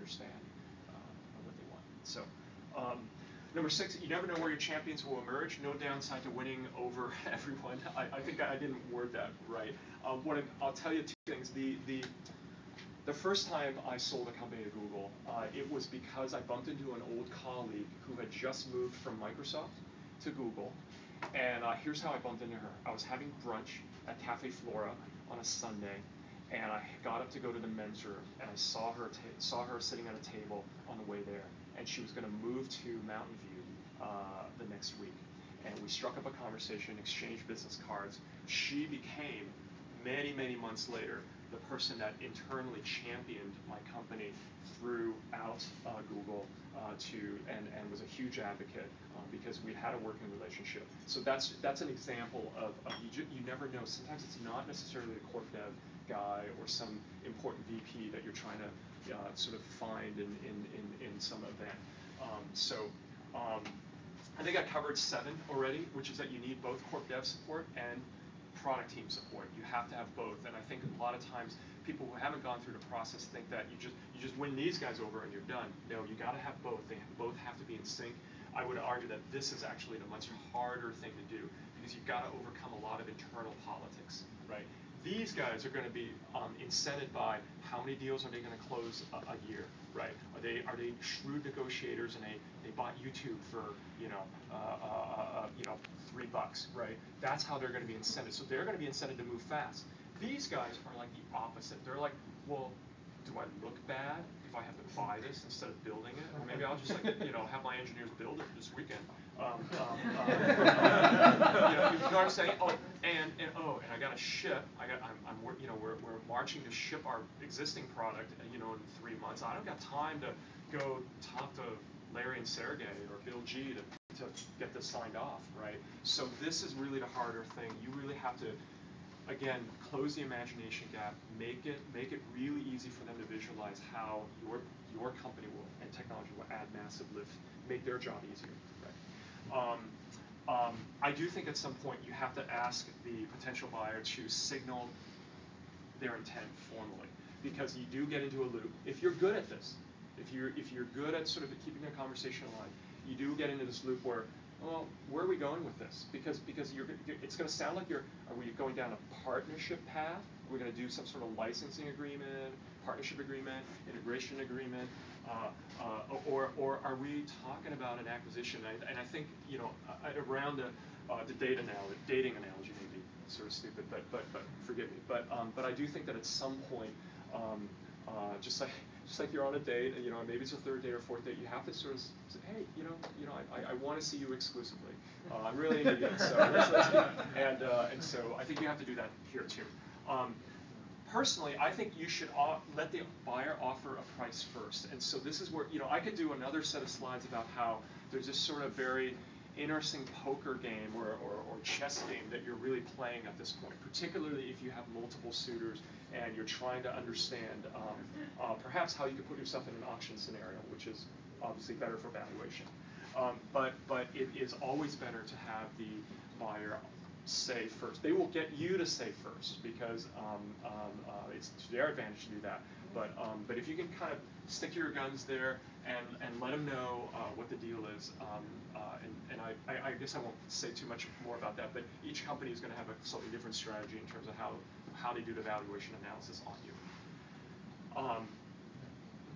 understand what they want. So. Number 6, you never know where your champions will emerge. No downside to winning over everyone. I think I didn't word that right. I'll tell you 2 things. The first time I sold a company to Google, it was because I bumped into an old colleague who had just moved from Microsoft to Google. And here's how I bumped into her. I was having brunch at Cafe Flora on a Sunday, and I got up to go to the men's room, and I saw her sitting at a table on the way there. And she was going to move to Mountain View the next week. And we struck up a conversation, exchanged business cards. She became, many, many months later, the person that internally championed my company throughout Google and was a huge advocate because we had a working relationship. So that's an example of you never know. Sometimes it's not necessarily a corp dev guy or some important VP that you're trying to sort of find in some event. I think I covered 7 already, which is that you need both corp dev support and product team support. You have to have both, and I think a lot of times people who haven't gone through the process think that you just win these guys over and you're done. No, you got to have both. They both have to be in sync. I would argue that this is actually a much harder thing to do because you've got to overcome a lot of internal politics, right? These guys are going to be incented by how many deals are they going to close a year, right? Are they shrewd negotiators and they bought YouTube for $3, right? That's how they're going to be incented. So they're going to be incented to move fast. These guys are like the opposite. They're like, well, do I look bad if I have to buy this instead of building it? Or maybe I'll just have my engineers build it this weekend. You know what I'm saying? Oh, and I got to ship. We're marching to ship our existing product, in 3 months. I don't got time to go talk to Larry and Sergey or Bill G to get this signed off, right? So this is really the harder thing. You really have to, again, close the imagination gap, make it really easy for them to visualize how your company and technology will add massive lift, make their job easier. Right? I do think at some point you have to ask the potential buyer to signal their intent formally, because you do get into a loop. If you're good at this, if you're good at sort of keeping a conversation alive, you do get into this loop where, well, where are we going with this? Because it's going to sound like are we going down a partnership path? Are we going to do some sort of licensing agreement, partnership agreement, integration agreement, or are we talking about an acquisition? And I think around the dating analogy may be sort of stupid, but forgive me. But I do think that at some point, just like you're on a date, maybe it's a 3rd date or 4th date, you have to sort of say, hey, I want to see you exclusively. I'm really into you, so let's do that. And so I think you have to do that here too. Personally, I think you should let the buyer offer a price first. And so this is where, I could do another set of slides about how there's this sort of very interesting poker game or chess game that you're really playing at this point, particularly if you have multiple suitors and you're trying to understand perhaps how you could put yourself in an auction scenario, which is obviously better for valuation. But it is always better to have the buyer say first. They will get you to say first because it's to their advantage to do that. But if you can kind of stick to your guns there and let them know what the deal is, and I guess I won't say too much more about that, but each company is going to have a slightly different strategy in terms of how they do the valuation analysis on you.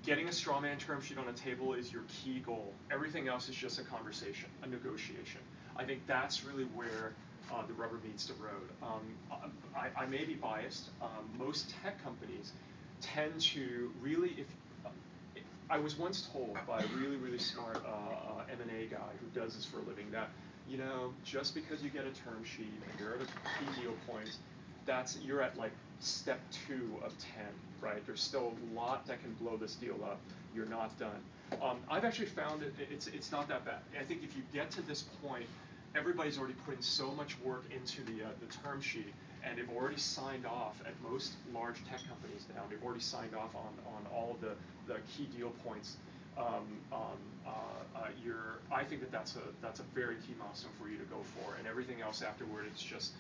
Getting a straw man term sheet on the table is your key goal. Everything else is just a conversation, a negotiation. I think that's really where the rubber meets the road. I may be biased. Most tech companies tend to really, I was once told by a really, really smart M&A guy who does this for a living that, just because you get a term sheet and you're at a key deal point, you're at like step 2 of 10, right? There's still a lot that can blow this deal up. You're not done. I've actually found it's not that bad. I think if you get to this point, everybody's already putting so much work into the term sheet, and they've already signed off at most large tech companies now. They've already signed off on all of the key deal points. I think that's a very key milestone for you to go for, and everything else afterward, it's just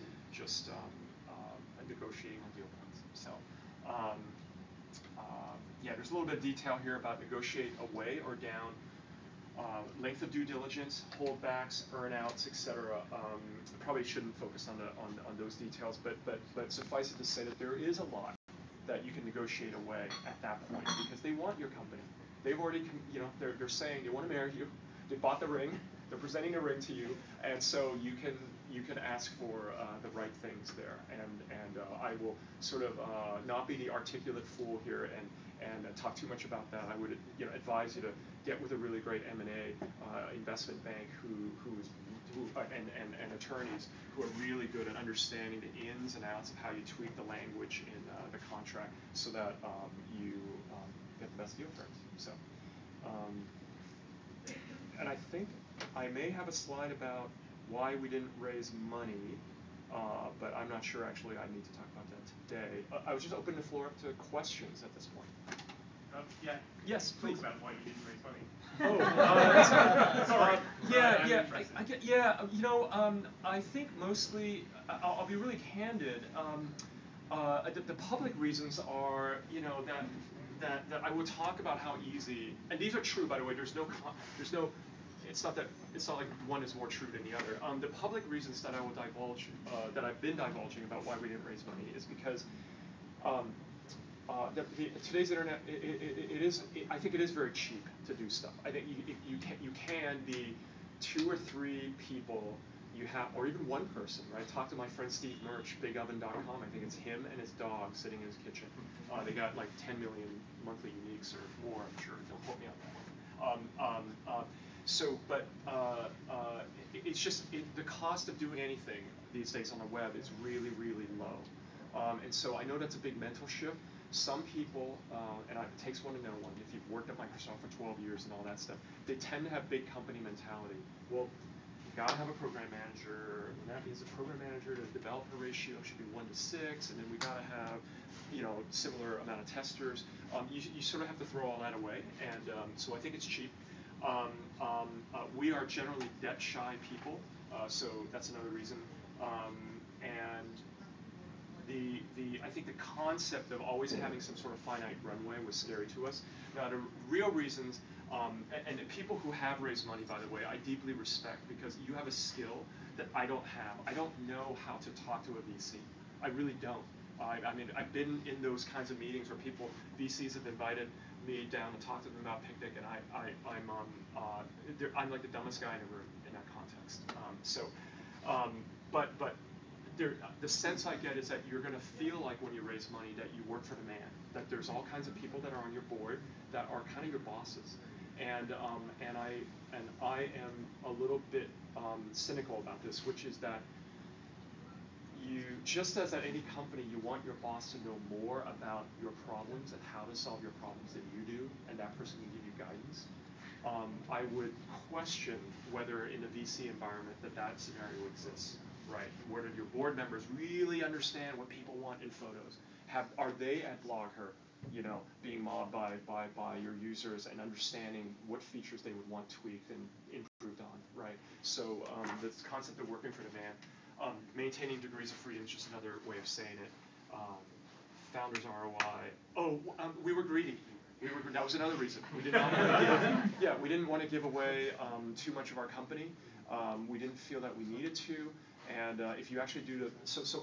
negotiating on deal points. So yeah, there's a little bit of detail here about negotiate away or down, length of due diligence, holdbacks, earnouts, etc. Probably shouldn't focus on those details, but suffice it to say that there is a lot that you can negotiate away at that point because they want your company. They've already, they're saying they want to marry you. They bought the ring. They're presenting the ring to you, and so you can ask for the right things there. And I will sort of not be the articulate fool here and talk too much about that. I would advise you to get with a really great M&A investment bank and attorneys who are really good at understanding the ins and outs of how you tweak the language in the contract so that you get the best deal terms. So, and I think I may have a slide about why we didn't raise money, but I'm not sure actually I need to talk about that today. I was just opening the floor up to questions at this point. Yeah. Yes, please. Talk about why you didn't raise money. Sorry. I'm I think mostly, I'll be really candid. The public reasons are, that I will talk about how easy, and these are true, by the way. There's no. It's not like one is more true than the other. The public reasons that I will divulge, that I've been divulging about why we didn't raise money, is because. Today's internet, I think it is very cheap to do stuff. I think you can be 2 or 3 people you have, or even one person, right? Talk to my friend Steve Murch, bigoven.com. I think it's him and his dog sitting in his kitchen. They got like 10 million monthly uniques or more, I'm sure. Don't quote me on that one. It's just, the cost of doing anything these days on the web is really, really low. And so I know that's a big mental shift. Some people, and it takes one to know one, if you've worked at Microsoft for 12 years and all that stuff, they tend to have big company mentality. Well, you gotta have a program manager, and that means the program manager to developer ratio should be 1 to 6, and then we gotta have, similar amount of testers. You sort of have to throw all that away, and so I think it's cheap. We are generally debt-shy people, so that's another reason. I think the concept of always having some sort of finite runway was scary to us. Now, the real reasons, and the people who have raised money, by the way, I deeply respect because you have a skill that I don't have. I don't know how to talk to a VC. I really don't. I mean, I've been in those kinds of meetings where VCs have invited me down to talk to them about Picnic, and I'm like the dumbest guy in the room in that context. The sense I get is that you're going to feel like when you raise money that you work for the man, that there's all kinds of people that are on your board that are kind of your bosses, and I am a little bit cynical about this, which is that you, just as at any company, you want your boss to know more about your problems and how to solve your problems than you do, and that person can give you guidance. I would question whether in the VC environment that scenario exists. Right, where do your board members really understand what people want in photos? Are they at BlogHer, being mobbed by your users and understanding what features they would want tweaked and improved on, right? So this concept of working for the man, maintaining degrees of freedom is just another way of saying it. Founders ROI. We were greedy. That was another reason. We did not want to we didn't want to give away too much of our company. We didn't feel that we needed to. And if you actually do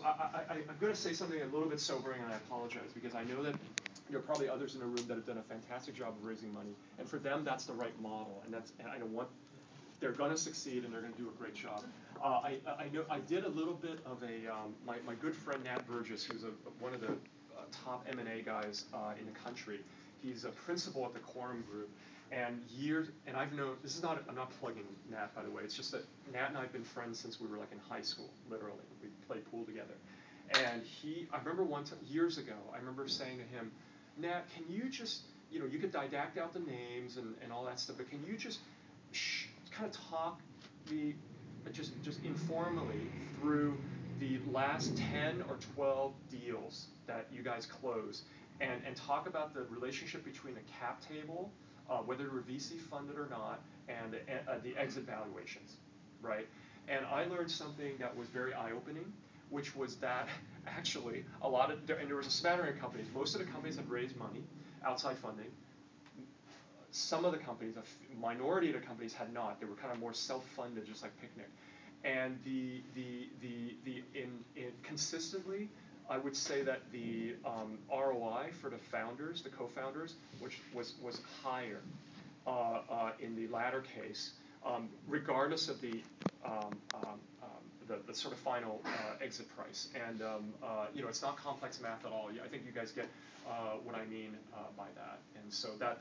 I'm going to say something a little bit sobering, and I apologize, because I know that there are probably others in the room that have done a fantastic job of raising money, and for them that's the right model, and they're going to succeed and they're going to do a great job. I know I did a little bit of my good friend Nat Burgess, who's one of the top M&A guys in the country. He's a principal at the Quorum Group. And I've known, I'm not plugging Nat, by the way, it's just that Nat and I have been friends since we were like in high school, literally. We played pool together. And I remember one time, years ago, I remember saying to him, Nat, can you just, you could didact out the names and all that stuff, but can you just kind of talk me, just informally through the last 10 or 12 deals that you guys closed, and talk about the relationship between the cap table, whether they were VC funded or not, and the exit valuations, right? And I learned something that was very eye-opening, which was that actually and there was a smattering of companies. Most of the companies had raised money outside funding. Some of the companies, a minority of the companies had not. They were kind of more self-funded, just like Picnic. And consistently, I would say that the ROI for the founders, the co-founders, which was higher in the latter case, regardless of the sort of final exit price. And you know, it's not complex math at all. I think you guys get what I mean by that. And so that